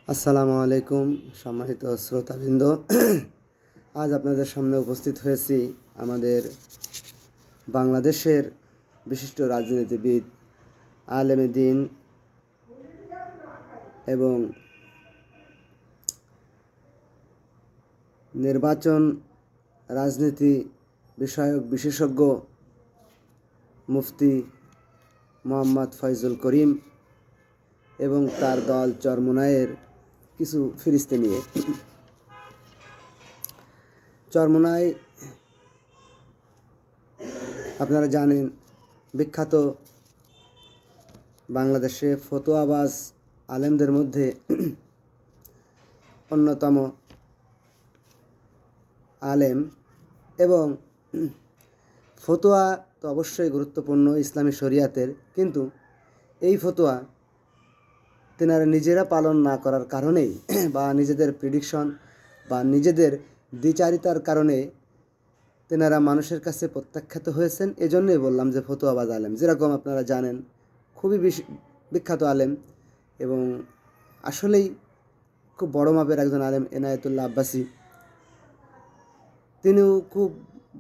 আসসালামু আলাইকুম সম্মানিত শ্রোতাবৃন্দ। আজ আপনাদের সামনে উপস্থিত হয়েছি আমাদের বাংলাদেশের বিশিষ্ট রাজনীতিবিদ, আলেমে দ্বীন এবং নির্বাচন রাজনীতি বিষয়ক বিশেষজ্ঞ মুফতি মোহাম্মদ ফয়জুল করিম এবং তার দল চরমোনাইয়ের কিছু ফিরিস্তি নিয়ে। চরমোনাই আপনারা জানেন বিখ্যাত বাংলাদেশে ফতোয়াবাজ আলেমদের মধ্যে অন্যতম আলেম, এবং ফতোয়া তো অবশ্যই গুরুত্বপূর্ণ ইসলামী শরিয়াতের, কিন্তু এই ফতোয়া তেনারা নিজেরা পালন না করার কারণেই বা নিজেদের প্রিডিকশন বা নিজেদের দ্বিচারিতার কারণে তেনারা মানুষের কাছে প্রত্যাখ্যাত হয়েছেন। এজন্যই বললাম যে ফতোয়াবাজ আলেম, যেরকম আপনারা জানেন খুবই বিখ্যাত আলেম এবং আসলেই খুব বড় মাপের একজন আলেম এনায়েতুল্লাহ আব্বাসী। তিনিও খুব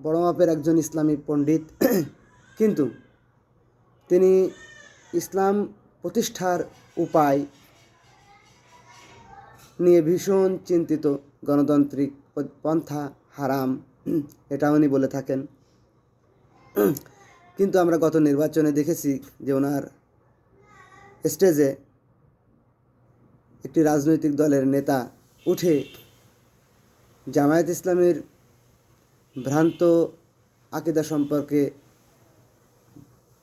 বড় মাপের একজন ইসলামী পণ্ডিত, কিন্তু তিনি ইসলাম প্রতিষ্ঠার উপায় নিয়ে ভীষণ চিন্তিত। গণতান্ত্রিক পন্থা হারাম, এটা উনি বলে থাকেন। কিন্তু আমরা গত নির্বাচনে দেখেছি যে ওনার স্টেজে একটি রাজনৈতিক দলের নেতা উঠে জামায়াত ইসলামের ভ্রান্ত আকিদা সম্পর্কে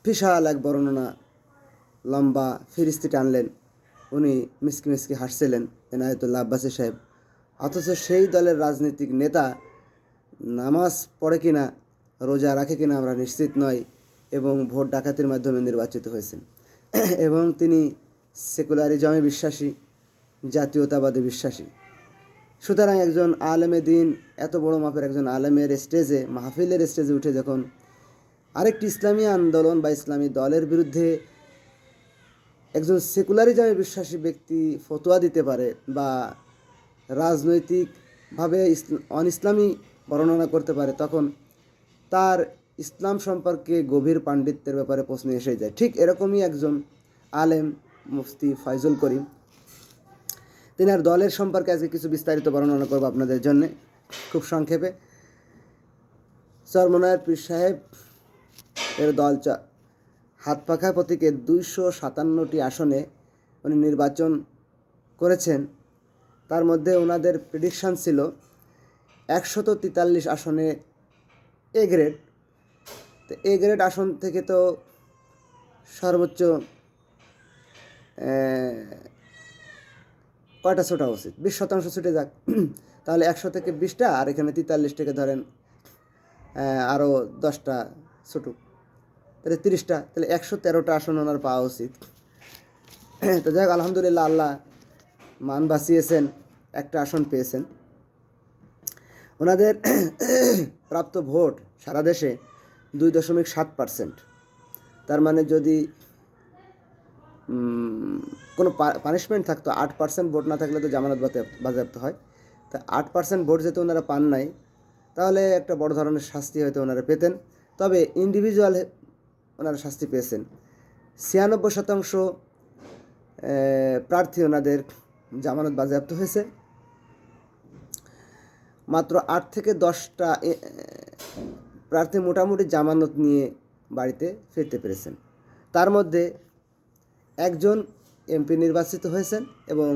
বিশাল এক বর্ণনা, লম্বা ফিরিস্তি টানলেন। উনি মিসকি মিসকি হাসছিলেন এনায়েতুল্লাহ আব্বাসী সাহেব, অথচ সেই দলের রাজনৈতিক নেতা নামাজ পড়ে কিনা, রোজা রাখে কিনা আমরা নিশ্চিত নই, এবং ভোট ডাকাতির মাধ্যমে নির্বাচিত হয়েছেন। এবং তিনি সেকুলারিজমে বিশ্বাসী, জাতীয়তাবাদে বিশ্বাসী। সুতরাং একজন আলেমে দ্বীন, এত বড় মাপের একজন আলেমের স্টেজে, মাহফিলের স্টেজে উঠে যখন আরেকটি ইসলামী আন্দোলন বা ইসলামী দলের বিরুদ্ধে একজন সেকুলারিজমে বিশ্বাসী ব্যক্তি ফতোয়া দিতে পারে বা রাজনৈতিকভাবে অনইসলামী বর্ণনা করতে পারে, তখন তার ইসলাম সম্পর্কে গভীর পাণ্ডিত্যের ব্যাপারে প্রশ্ন এসে যায়। ঠিক এরকমই একজন আলেম মুফতি ফয়জুল করিম, তেনার দলের সম্পর্কে আজকে কিছু বিস্তারিত বর্ণনা করব আপনাদের জন্য খুব সংক্ষেপে। চরমোনাইয়ের পীর সাহেব এর দল হাত পাখা প্রতীকে 257টি আসনে উনি নির্বাচন করেছেন। তার মধ্যে ওনাদের প্রেডিকশান ছিল 143 আসনে এ গ্রেড। তো এ গ্রেড আসন থেকে তো সর্বোচ্চ কয়টা ছোটা উচিত? 20% ছুটে যাক, তাহলে 100 থেকে 20টা, আর এখানে 43 থেকে ধরেন আরও 10টা ছুটুক, তাহলে 30টা, তাহলে 113টা আসন ওনার পাওয়া উচিত। তো যাক, আলহামদুলিল্লাহ, আল্লাহ মান বাঁচিয়েছেন, একটা আসন পেয়েছেন। ওনাদের প্রাপ্ত ভোট সারা দেশে 2.7%। তার মানে যদি কোনো পানিশমেন্ট থাকতো, 8% ভোট না থাকলে তো জামানত বাজেয়াপ্ত হয়, তা 8% ভোট যেহেতু ওনারা পান নাই, তাহলে একটা বড় ধরনের শাস্তি হয়তো ওনারা পেতেন। তবে ইন্ডিভিজুয়াল ওনারা শাস্তি পেয়েছেন। 96% প্রার্থী ওনাদের জামানত বাজেয়াপ্ত হয়েছে। মাত্র 8 থেকে 10টা প্রার্থী মোটামুটি জামানত নিয়ে বাড়িতে ফিরতে পেরেছেন। তার মধ্যে একজন এমপি নির্বাচিত হয়েছেন, এবং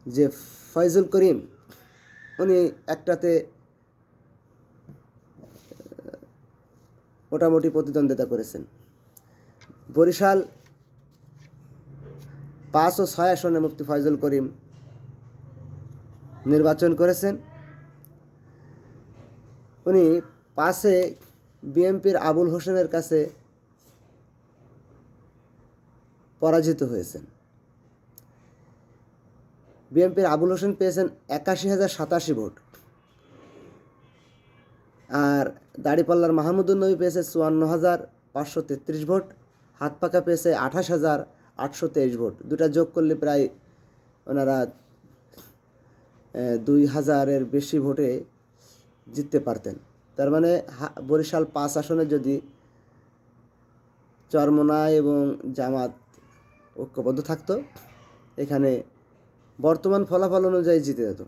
যে ফয়জুল করিম, উনি একটাতে মোটামুটি প্রতিদ্বন্দ্বিতা করেছেন। বরিশাল 5 ও 6 আসনে মুফতি ফয়জুল করিম নির্বাচন করেছেন। উনি 5-এ বিএনপির আবুল হোসেনের কাছে পরাজিত হয়েছেন। বিএনপির আবুল হোসেন পেয়েছেন 81,087 ভোট, আর দাড়িপাল্লার মাহমুদুল নবী পেয়েছে 54,533 ভোট, হাত পাকা পেয়েছে 28,823 ভোট। দুটা যোগ করলে প্রায় ওনারা 2000-এর বেশি ভোটে জিততে পারতেন। তার মানে বরিশাল 5 আসনে যদি চরমোনাই এবং জামাত ঐক্যবদ্ধ থাকতো, এখানে বর্তমান ফলাফল অনুযায়ী জিতে যেত।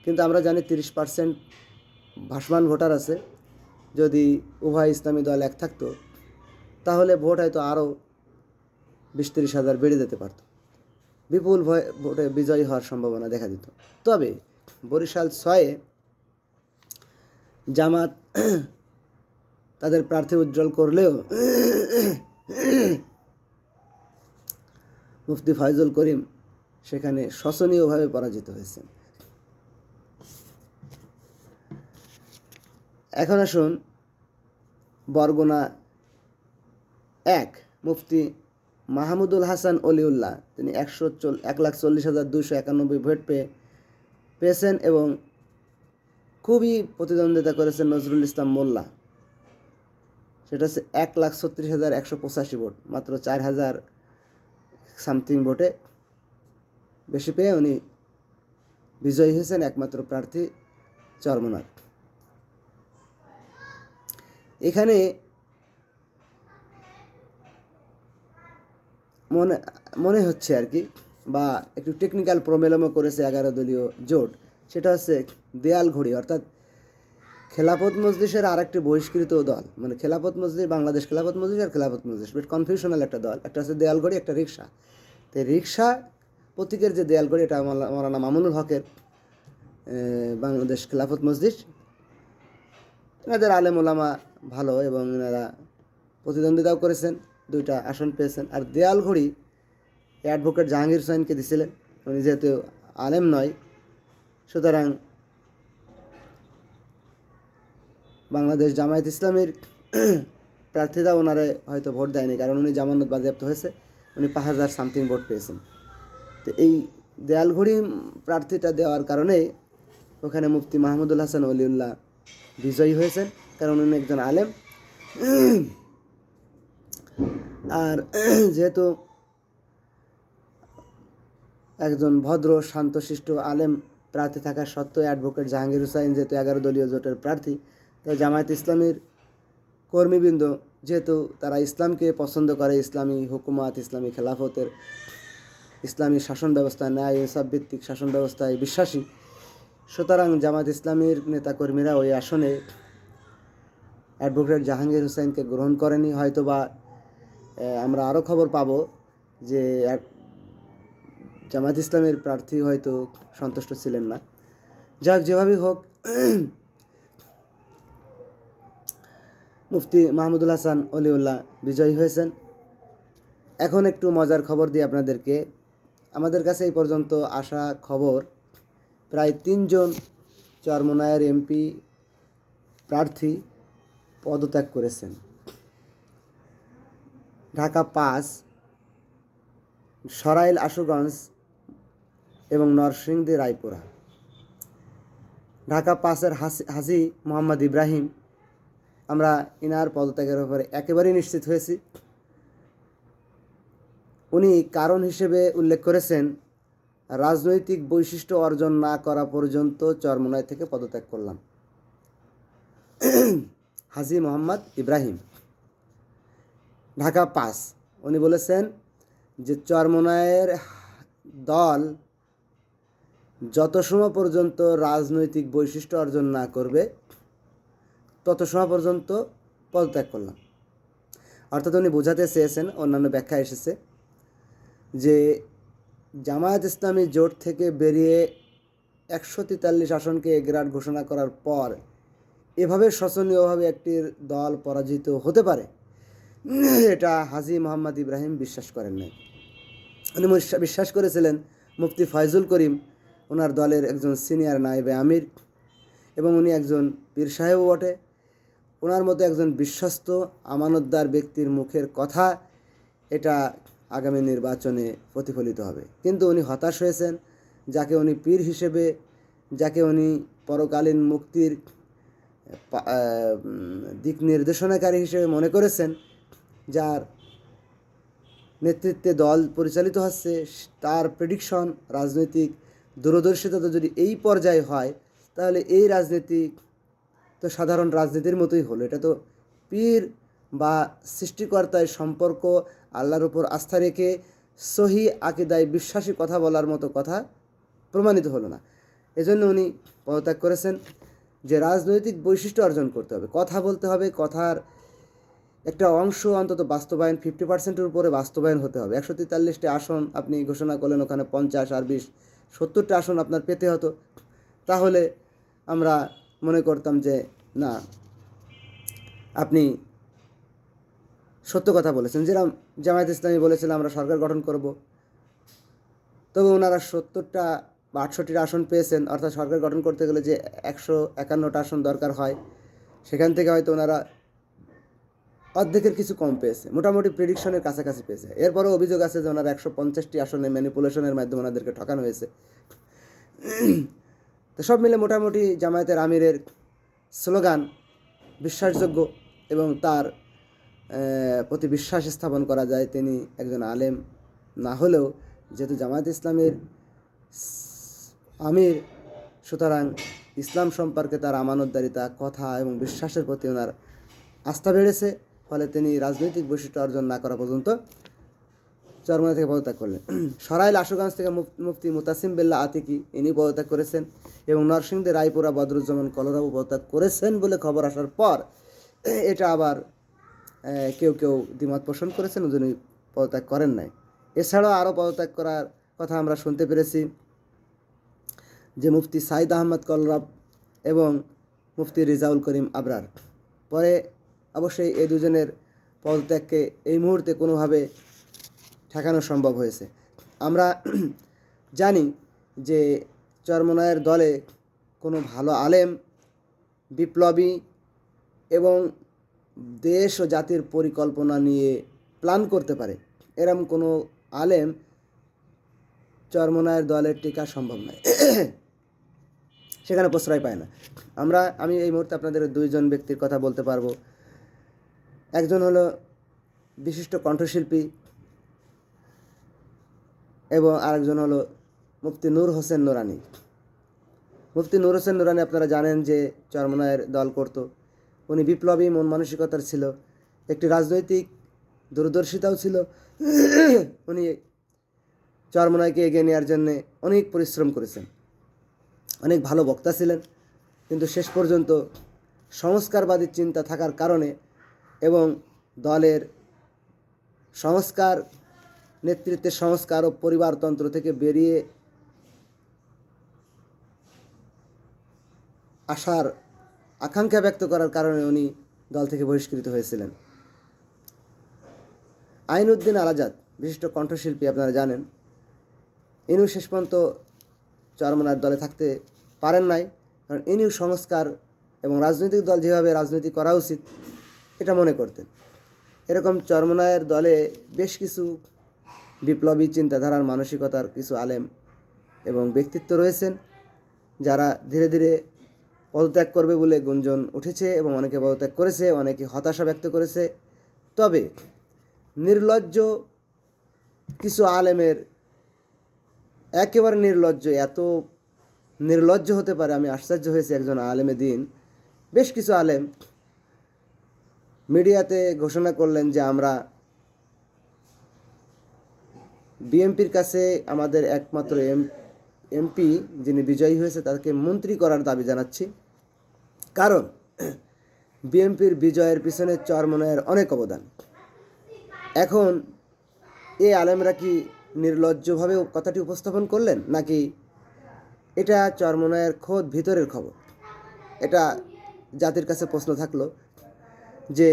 কিন্তু আমরা জানি 30% ভাসমান ভোটার আছে। যদি উভয় ইসলামী দল এক থাকতো, তাহলে ভোট হয়তো আরও 20-30 হাজার বেড়ে যেতে পারত, বিপুল ভোটে বিজয়ী হওয়ার সম্ভাবনা দেখা দিত। তবে বরিশাল 6-এ জামাত তাদের প্রার্থী উজ্জ্বল করলেও মুফতি ফয়জুল করিম সেখানে শোচনীয়ভাবে পরাজিত হয়েছেন। এখন আসুন বরগুনা 1, মুফতি মাহমুদুল হাসান অলিউল্লাহ, তিনি 1,40,291 ভোট পেয়েছেন এবং খুবই প্রতিদ্বন্দ্বিতা করেছেন নজরুল ইসলাম মোল্লা, সেটা হচ্ছে 1,36,185 ভোট, মাত্র 4,000 সামথিং ভোটে বেশি পেয়ে উনি বিজয়ী হয়েছেন, একমাত্র প্রার্থী চরমোনাই। এখানে মনে হচ্ছে আর কি, বা একটু টেকনিক্যাল প্রবলেমও করেছে 11 দলীয় জোট, সেটা হচ্ছে দেয়াল ঘড়ি, অর্থাৎ খেলাফত মজলিসের আরেকটি বহিষ্কৃত দল, মানে খেলাফত মজলিস, বাংলাদেশ খেলাফত মজলিস আর খেলাফত মজলিস, বেশ কনফিউশনাল একটা দল। একটা হচ্ছে দেয়াল ঘড়ি, একটা রিক্সা। তো রিক্সা প্রতীকের যে দেয়াল ঘড়ি, এটা মৌলানা মামুনুল হকের বাংলাদেশ খেলাফত মজলিস, এনাদের আলেম ওলামা ভালো এবং এনারা প্রতিদ্বন্দ্বিতাও করেছেন, 2টা আসন পেয়েছেন। আর দেয়াল ঘড়ি অ্যাডভোকেট জাহাঙ্গীর হোসেনকে দিছিলেন, উনি যেহেতু আলেম নয়, সুতরাং বাংলাদেশ জামায়াত ইসলামীর প্রার্থীরা ওনারে হয়তো ভোট দেয়নি, কারণ উনি জামানত বাজেয়াপ্ত হয়েছে, উনি 5,000 সামথিং ভোট পেয়েছেন। তো এই দেয়ালঘড়ি প্রার্থীটা দেওয়ার কারণে ওখানে মুফতি মাহমুদুল হাসান অলিউল্লাহ বিজয়ী হয়েছেন, কারণ উনি একজন আলেম। আর যেহেতু একজন ভদ্র শান্তশিষ্ট আলেম প্রার্থী থাকা সত্ত্বেও অ্যাডভোকেট জাহাঙ্গীর হোসেন যেহেতু 11 দলীয় জোটের প্রার্থী, তাই জামায়াত ইসলামীর কর্মীবৃন্দ যেহেতু তারা ইসলামকে পছন্দ করে, ইসলামী হুকুমাত, ইসলামী খেলাফতের, ইসলামী শাসন ব্যবস্থা, ন্যায় ইনসাফ ভিত্তিক শাসন ব্যবস্থায় বিশ্বাসী, সুতরাং জামায়াত ইসলামীর নেতাকর্মীরা ওই আসনে অ্যাডভোকেট জাহাঙ্গীর হোসেনকে গ্রহণ করেনি। হয়তোবা আমরা আরও খবর পাব যে জামায়াত ইসলামের প্রার্থী হয়তো সন্তুষ্ট ছিলেন না। যাক, যেভাবেই হোক, মুফতি মাহমুদুল হাসান অলিউল্লাহ বিজয়ী হয়েছেন। এখন একটু মজার খবর দিই আপনাদেরকে। আমাদের কাছে এই পর্যন্ত আসা খবর, প্রায় 3 জন চরমোনাইয়ের এমপি প্রার্থী পদত্যাগ করেছেন। ঢাকা 5, সরাইল আশুগঞ্জ এবং নরসিংদী রায়পুরা। ঢাকা 5-এর হাজী মোহাম্মদ ইব্রাহিম, আমরা ইনার পদত্যাগের ব্যাপারে একেবারেই নিশ্চিত হয়েছি। উনি কারণ হিসেবে উল্লেখ করেছেন, রাজনৈতিক বৈশিষ্ট্য অর্জন না করা পর্যন্ত চরমোনাই থেকে পদত্যাগ করলাম। হাজী মোহাম্মদ ইব্রাহিম, ঢাকা 5, উনি বলেছেন যে চরমোনাইয়ের দল যত সময় পর্যন্ত রাজনৈতিক বৈশিষ্ট্য অর্জন না করবে তত সময় পর্যন্ত পদত্যাগ করলাম। অর্থাৎ উনি বোঝাতে চেয়েছেন, অন্যান্য ব্যাখ্যা এসেছে, যে জামায়াত ইসলামী জোট থেকে বেরিয়ে 143 আসনকে এগ্রাড ঘোষণা করার পর এভাবে শোচনীয়ভাবে একটি দল পরাজিত হতে পারে, এটা হাজী মোহাম্মদ ইব্রাহিম বিশ্বাস করেন নাই। উনি বিশ্বাস করেছিলেন মুফতি ফয়জুল করিম ওনার দলের একজন সিনিয়র নায়েবে আমির, এবং উনি একজন পীর সাহেবও বটে। ওনার মতো একজন বিশ্বস্ত আমানতদার ব্যক্তির মুখের কথা এটা আগামী নির্বাচনে প্রতিফলিত হবে। কিন্তু উনি হতাশ হয়েছেন। যাকে উনি পীর হিসেবে, যাকে উনি পরকালীন মুক্তির দিক নির্দেশনাকারী হিসেবে মনে করেছেন, যার নেতৃত্বে দল পরিচালিত হচ্ছে, তার প্রেডিকশন, রাজনৈতিক দূরদর্শিতা তো যদি এই পর্যায়ে হয়, তাহলে এই রাজনীতি তো সাধারণ রাজনীতির মতোই হলো। এটা তো পীর বা সৃষ্টিকর্তায় সম্পর্ক, আল্লাহর উপর আস্থা রেখে সহি আকিদায় বিশ্বাসী কথা বলার মতো কথা প্রমাণিত হলো না। এজন্য উনি পদত্যাগ করেছেন। যে রাজনৈতিক বৈশিষ্ট্য অর্জন করতে হবে, কথা বলতে হবে, কথার একটা অংশ অন্তত বাস্তবায়ন 50%-এর উপরে বাস্তবায়ন হতে হবে। 143টি আসন আপনি ঘোষণা করলেন, ওখানে 50 আর 20 70টা আসন আপনার পেতে হতো। তাহলে আমরা মনে করতাম যে না, আপনি সত্য কথা বলেছেন। যেরকম জামায়াত ইসলামী বলেছিল আমরা সরকার গঠন করব, তবে ওনারা 70টা বা 68টা আসন পেয়েছেন। অর্থাৎ সরকার গঠন করতে গেলে যে 151টা আসন দরকার হয়, সেখান থেকে হয়তো ওনারা অর্ধেকের কিছু কম পেয়েছে, মোটামুটি প্রেডিকশনের কাছাকাছি পেয়েছে। এরপরও অভিযোগ আছে যে ওনারা 150টি আসনে ম্যানিপুলেশনের মাধ্যমে ওনাদেরকে ঠকানো হয়েছে। তো সব মিলে মোটামুটি জামায়াতের আমিরের স্লোগান বিশ্বাসযোগ্য এবং তার প্রতি বিশ্বাস স্থাপন করা যায়। তিনি একজন আলেম না হলেও যেহেতু জামায়াত ইসলামের আমির, সুতরাং ইসলাম সম্পর্কে তার আমানতদারিতা, কথা এবং বিশ্বাসের প্রতি ওনার আস্থা বেড়েছে। ফলে তিনি রাজনৈতিক বৈশিষ্ট্য অর্জন না করা পর্যন্ত চরমনাই থেকে পদত্যাগ করলেন। সরাইল আশুগঞ্জ থেকে মুফতি মুতাসিম বিল্লাহ আতিকি ইনি পদত্যাগ করেছেন, এবং নরসিংদী রায়পুরা বদরুজ্জামান কলরাবু পদত্যাগ করেছেন বলে খবর আসার পর এটা আবার কেউ কেউ দ্বিমত পোষণ করেছেন, যিনি পদত্যাগ করেন নাই। এছাড়াও আরও পদত্যাগ করার কথা আমরা শুনতে পেরেছি যে মুফতি সাইদ আহমদ কলরাব এবং মুফতি রিজাউল করিম আবরার। পরে অবশ্যই এই দুজনের পদত্যাগকে এই মুহূর্তে কোনোভাবে ঠেকানো সম্ভব হয়েছে। আমরা জানি যে চরমনায়ের দলে কোনো ভালো আলেম, বিপ্লবী এবং দেশ ও জাতির পরিকল্পনা নিয়ে প্ল্যান করতে পারে, এরম কোনো আলেম চরমনায়ের দলের টিকা সম্ভব নয়, সেখানে প্রশ্রয় পায় না। আমি এই মুহূর্তে আপনাদের দুইজন ব্যক্তির কথা বলতে পারবো। একজন হলো বিশিষ্ট কণ্ঠশিল্পী এবং আরেকজন হলো মুফতি নূর হোসেন নুরানি। মুফতি নূর হোসেন নুরানি আপনারা জানেন যে চরমনায়ের দল করত। উনি বিপ্লবী মন মানসিকতার ছিল, একটি রাজনৈতিক দূরদর্শিতাও ছিল। উনি চরমনায়কে এগিয়ে নেওয়ার জন্যে অনেক পরিশ্রম করেছেন, অনেক ভালো বক্তা ছিলেন। কিন্তু শেষ পর্যন্ত সংস্কারবাদী চিন্তা থাকার কারণে এবং দলের সংস্কার, নেতৃত্বের সংস্কার ও পরিবারতন্ত্র থেকে বেরিয়ে আসার আকাঙ্ক্ষা ব্যক্ত করার কারণে উনি দল থেকে বহিষ্কৃত হয়েছিলেন। আইনউদ্দিন আল আজাদ বিশিষ্ট কণ্ঠশিল্পী, আপনারা জানেন, ইনিও শেষ পর্যন্ত চরমনায়ের দলে থাকতে পারেন নাই, কারণ ইনিও সংস্কার এবং রাজনৈতিক দল যেভাবে রাজনীতি করা উচিত এটা মনে করতেন। এরকম চরমনায়ের দলে বেশ কিছু বিপ্লবী চিন্তাধারার মানসিকতার কিছু আলেম এবং ব্যক্তিত্ব রয়েছেন, যারা ধীরে ধীরে পদত্যাগ করবে বলে গুঞ্জন উঠেছে এবং অনেকে পদত্যাগ করেছে, অনেকে হতাশা ব্যক্ত করেছে। তবে নির্লজ্জ কিছু আলেমের, একেবারে নির্লজ্জ, এত নির্লজ্জ হতে পারে আমি আশ্চর্য হয়েছি একজন আলেমে দিন। বেশ কিছু আলেম মিডিয়াতে ঘোষণা করলেন যে আমরা বিএনপির কাছে আমাদের একমাত্র এমপি যিনি বিজয়ী হয়েছে তাকে মন্ত্রী করার দাবি জানাচ্ছি, কারণ বিএনপির বিজয়ের পিছনে চরমনায়ের অনেক অবদান। এখন এই আলেমরা কি নির্লজ্জভাবে কথাটি উপস্থাপন করলেন, নাকি এটা চরমনায়ের খোদ ভিতরের খবর? এটা জাতির কাছে প্রশ্ন থাকলো যে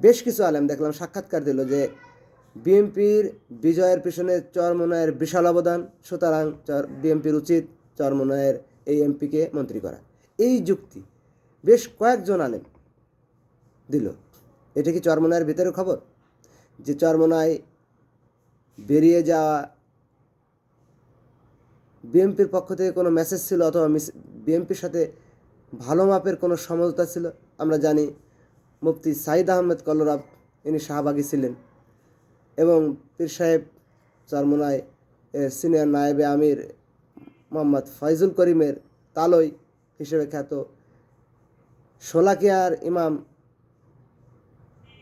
বেশ কিছু আলেম দেখলাম সাক্ষাৎকার দিল যে বিএনপির বিজয়ের পিছনে চরমনায়ের বিশাল অবদান, সুতরাং বিএনপির উচিত চরমনায়ের এই এমপিকে মন্ত্রী করা। এই যুক্তি বেশ কয়েকজন আলেম দিল। এটা কি চরমনায়ের ভিতরের খবর যে চরমনায় বেরিয়ে যাওয়া বিএনপির পক্ষ থেকে কোনো মেসেজ ছিল, অথবা বিএনপির সাথে ভালো মাপের কোনো সমঝোতা ছিল? আমরা জানি মুফতি সাইদ আহমেদ কলরাব ইনি শাহবাগী ছিলেন, এবং পীর সাহেব চরমোনাই সিনিয়র নায়েবে আমির মোহাম্মদ ফয়জুল করিমের তালই হিসেবে খ্যাত, শোলাকিয়ার ইমাম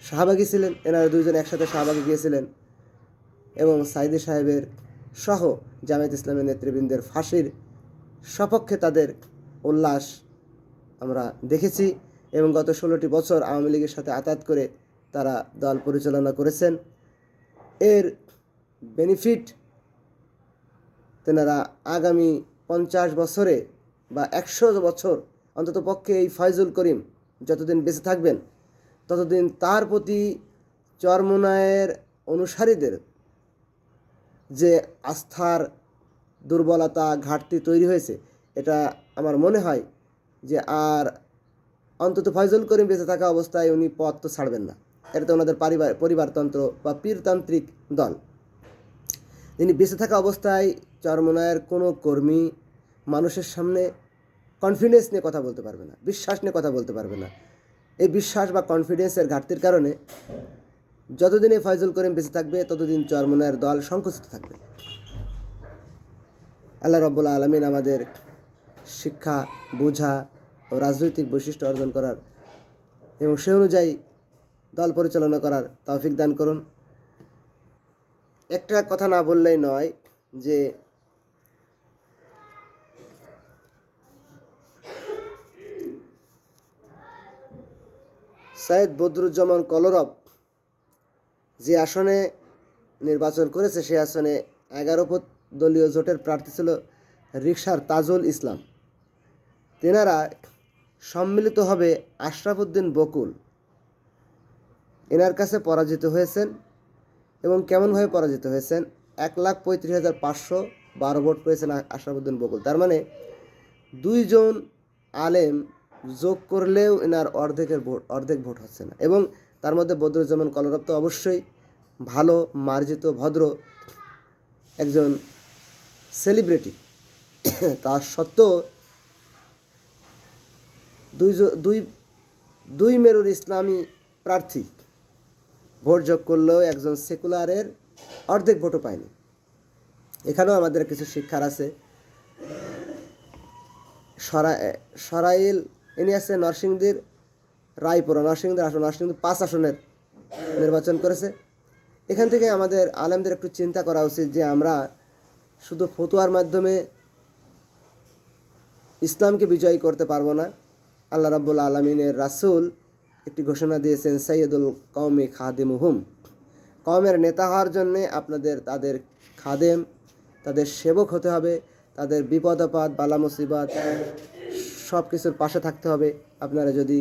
শাহবাগী ছিলেন, এনারা দুইজন একসাথে শাহবাগে গিয়েছিলেন, এবং সাইদি সাহেবের সহ জামায়াত ইসলামের নেতৃবৃন্দের ফাঁসির সপক্ষে তাদের উল্লাস আমরা দেখেছি। এবং গত 16টি বছর আওয়ামী লীগের সাথে আতাত করে তারা দল পরিচালনা করেছেন। এর বেনিফিট তেনারা আগামী 50 বছরে বা 100 বছর অন্তত পক্ষে এই ফয়জুল করিম যতদিন বেঁচে থাকবেন ততদিন তার প্রতি চরমোনাইয়ের অনুসারীদের যে আস্থার দুর্বলতা ঘাটতি তৈরি হয়েছে, এটা আমার মনে হয় যে আর অন্তত ফয়জুল করিম বেঁচে থাকা অবস্থায় উনি পথ তো ছাড়বেন না। এটা তো ওনাদের পরিবারতন্ত্র বা পীরতান্ত্রিক দল। তিনি বেঁচে থাকা অবস্থায় চরমোনাইয়ের কোনো কর্মী মানুষের সামনে কনফিডেন্স নিয়ে কথা বলতে পারবে না, বিশ্বাস নিয়ে কথা বলতে পারবে না। এই বিশ্বাস বা কনফিডেন্সের ঘাটতির কারণে যতদিন এই ফয়জুল করিম বেঁচে থাকবে ততদিন চরমোনাইয়ের দল সংকুচিত থাকবে। আল্লাহ রাব্বুল আলামিন আমাদের শিক্ষা, বোঝা ও রাজনৈতিক বৈশিষ্ট্য অর্জন করার এবং সে অনুযায়ী দল পরিচালনা করার তৌফিক দান করুন। একটা কথা না বললেই নয় যে সৈয়দ বদরুজ্জামান কলরব যে আসনে নির্বাচন করেছে, সে আসনে 11 দলীয় জোটের প্রার্থী ছিল রিকশার তাজুল ইসলাম। তেনারা সম্মিলিত হবে আশরাফ উদ্দিন বকুল, এনার কাছে পরাজিত হয়েছেন। এবং কেমনভাবে পরাজিত হয়েছেন? 1,35,512 ভোট পেয়েছেন আশরাফ উদ্দিন বকুল। তার মানে 2 জন আলেম যোগ করলেও এনার অর্ধেক ভোট হচ্ছে না। এবং তার মধ্যে বদরুজ্জামান কলরব তো অবশ্যই ভালো, মার্জিত, ভদ্র একজন সেলিব্রিটি। তার সত্ত্বেও দুই মেরুর ইসলামী প্রার্থী ভোট যোগ করলেও একজন সেকুলারের অর্ধেক ভোটও পায়নি। এখানেও আমাদের কিছু শিক্ষার আছে। সরাইল ইনি আছে নরসিংদীর রায়পুরা, নরসিংদীর 5 আসনের নির্বাচন করেছে। এখান থেকে আমাদের আলেমদের একটু চিন্তা করা উচিত যে আমরা শুধু ফতোয়ার মাধ্যমে ইসলামকে বিজয়ী করতে পারবো না। আল্লাহ রাব্বুল আলামিনের রাসূল একটি ঘোষণা দিয়েছেন, সাইয়্যিদুল কওমি খাদিমুহুম। কওমের নেতা হওয়ার জন্যে আপনাদের তাদের খাদেম, তাদের সেবক হতে হবে, তাদের বিপদ আপদ, বালা মুসিবত সব কিছুর পাশে থাকতে হবে। আপনারা যদি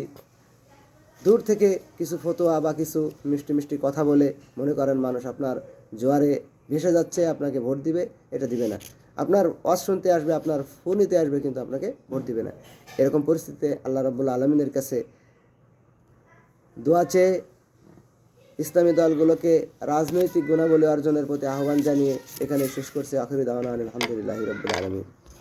দূর থেকে কিছু ফতোয়া বা কিছু মিষ্টি মিষ্টি কথা বলে মনে করেন মানুষ আপনার জোয়ারে ভেসে যাচ্ছে, আপনাকে ভোট দিবে, এটা দিবে না। আপনার ওয়াজ শুনতে আসবে, আপনার ফোন নিতে আসবে, কিন্তু আপনাকে ভোট দিবে না। এরকম পরিস্থিতিতে আল্লাহ রাব্বুল আলামিনের কাছে দোয়া চেয়ে ইসলামী দলগুলোকে রাজনৈতিক গুণাবলী অর্জনের প্রতি আহ্বান জানিয়ে এখানে শেষ করছে। আখিরু দাওয়ানা আলহামদুলিল্লাহি রাব্বিল আলামিন।